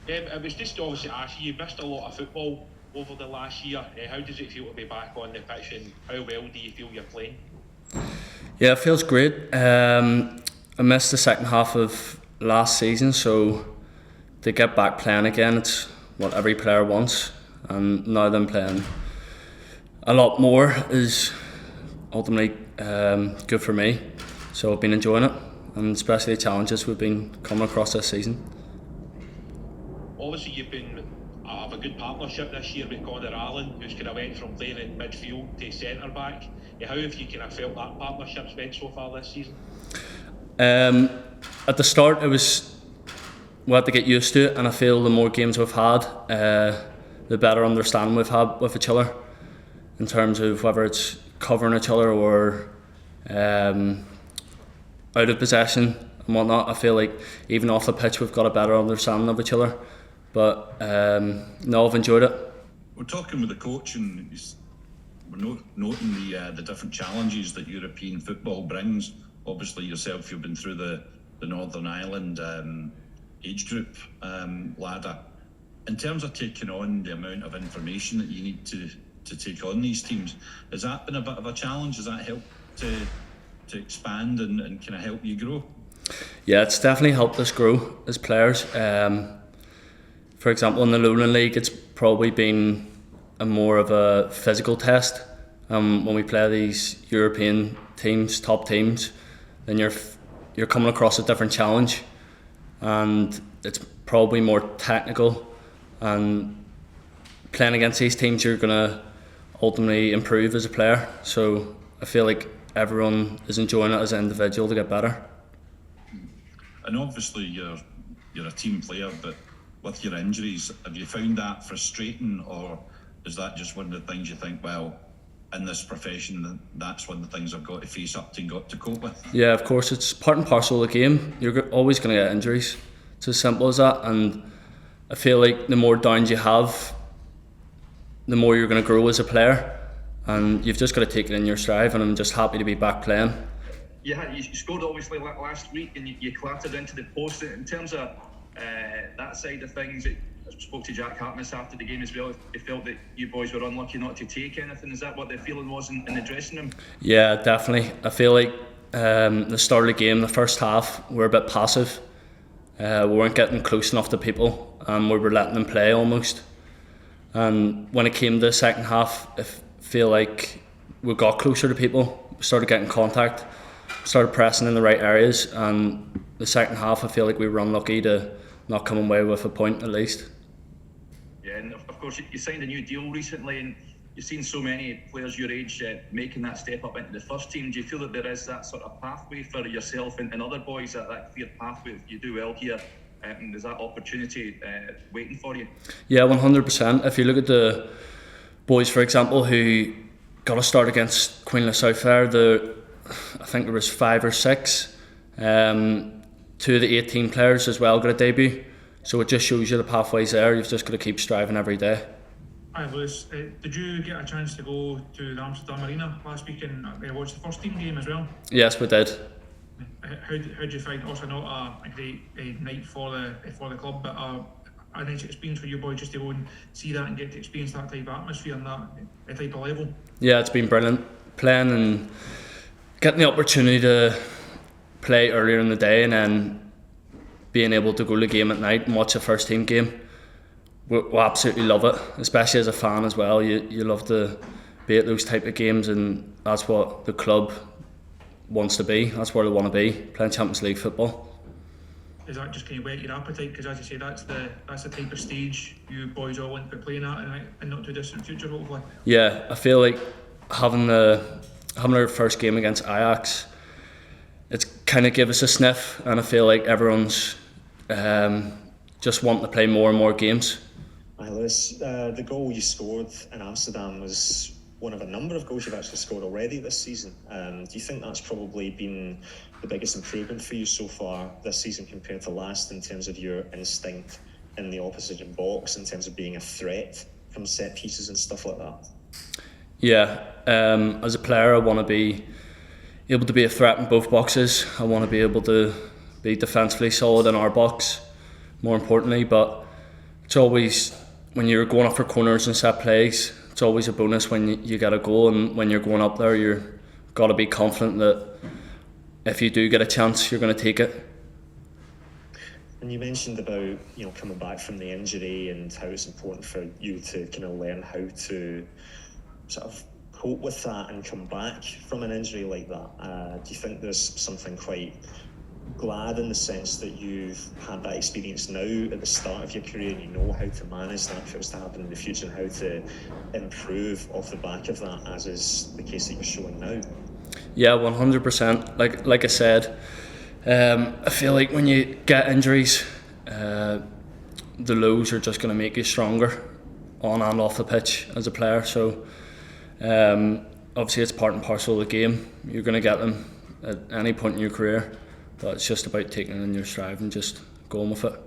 It was just to obviously ask you, missed a lot of football over the last year. How does it feel to be back on the pitch, and how well do you feel you're playing? Yeah, it feels great. I missed the second half of last season, so to get back playing again, it's what every player wants. And now that I'm playing a lot more is ultimately good for me. So I've been enjoying it, and especially the challenges we've been coming across this season. Obviously, you've been have a good partnership this year with Connor Allen, who's kind of went from playing in midfield to centre back. How have you kind of felt that partnership's went so far this season? At the start, we had to get used to it, and I feel the more games we've had, the better understanding we've had with each other, in terms of whether it's covering each other or out of possession and whatnot. I feel like even off the pitch we've got a better understanding of each other. But no, I've enjoyed it. We're talking with the coach, and we're noting the different challenges that European football brings. Obviously, yourself, you've been through the Northern Ireland age group ladder. In terms of taking on the amount of information that you need to take on these teams, has that been a bit of a challenge? Has that helped to expand and kind of help you grow? Yeah, it's definitely helped us grow as players. For example, in the Lowland League, it's probably been more of a physical test. When we play these European teams, top teams, then you're coming across a different challenge, and it's probably more technical. And playing against these teams, you're going to ultimately improve as a player. So I feel like everyone is enjoying it as an individual to get better. And obviously, you're a team player, but with your injuries, have you found that frustrating, or is that just one of the things you think, well, in this profession, that's one of the things I've got to face up to and got to cope with? Yeah, of course, it's part and parcel of the game. You're always going to get injuries. It's as simple as that. And I feel like the more downs you have, the more you're going to grow as a player. And you've just got to take it in your stride, and I'm just happy to be back playing. Yeah, you scored obviously last week, and you clattered into the post. In terms of that side of things, I spoke to Jack Hartness after the game as well. He felt that you boys were unlucky not to take anything. Is that what the feeling was in the dressing room? Yeah, definitely. I feel like the start of the game, the first half, we were a bit passive. We weren't getting close enough to people, and we were letting them play almost. And when it came to the second half, I feel like we got closer to people, started getting contact, started pressing in the right areas, and the second half I feel like we were unlucky to not come away with a point at least. Yeah, and of course you signed a new deal recently, and you've seen so many players your age making that step up into the first team. Do you feel that there is that sort of pathway for yourself and other boys, that clear pathway? If you do well here, and there's that opportunity waiting for you? Yeah, 100%. If you look at the boys, for example, who got a start against Queen of South there, I think there was 5 or 6. 2 of the 18 players as well got a debut. So it just shows you the pathways there. You've just got to keep striving every day. Hi Lewis, did you get a chance to go to the Amsterdam Arena last week and watch the first team game as well? Yes, we did. How did you find? Also, not a great night for the club, but a nice experience for you boys just to go and see that and get to experience that type of atmosphere and that type of level. Yeah, it's been brilliant playing and getting the opportunity to play earlier in the day, and then being able to go to the game at night and watch a first team game. We absolutely love it, especially as a fan as well. You love to be at those type of games, and that's what the club wants to be. That's where they want to be, playing Champions League football. Is that just kind of whet your appetite? Because as you say, that's the type of stage you boys all want to be playing at in not too distant future, hopefully. Yeah, I feel like having our first game against Ajax, it's kind of give us a sniff, and I feel like everyone's just wanting to play more and more games. Hi Lewis, the goal you scored in Amsterdam was one of a number of goals you've actually scored already this season. Do you think that's probably been the biggest improvement for you so far this season compared to last, in terms of your instinct in the opposition box, in terms of being a threat from set pieces and stuff like that? Yeah, as a player I want to be able to be a threat in both boxes. I want to be able to be defensively solid in our box, more importantly, but it's always, when you're going up for corners and set plays, it's always a bonus when you get a goal, and when you're going up there, you're got to be confident that if you do get a chance, you're going to take it. And you mentioned about coming back from the injury and how it's important for you to kind of learn how to sort of cope with that and come back from an injury like that. Do you think there's something quite glad in the sense that you've had that experience now at the start of your career, and you know how to manage that if it was to happen in the future, and how to improve off the back of that, as is the case that you're showing now? Yeah, 100%. Like I said, I feel like when you get injuries, the lows are just going to make you stronger on and off the pitch as a player. So obviously it's part and parcel of the game. You're going to get them at any point in your career, but it's just about taking it in your stride and just going with it.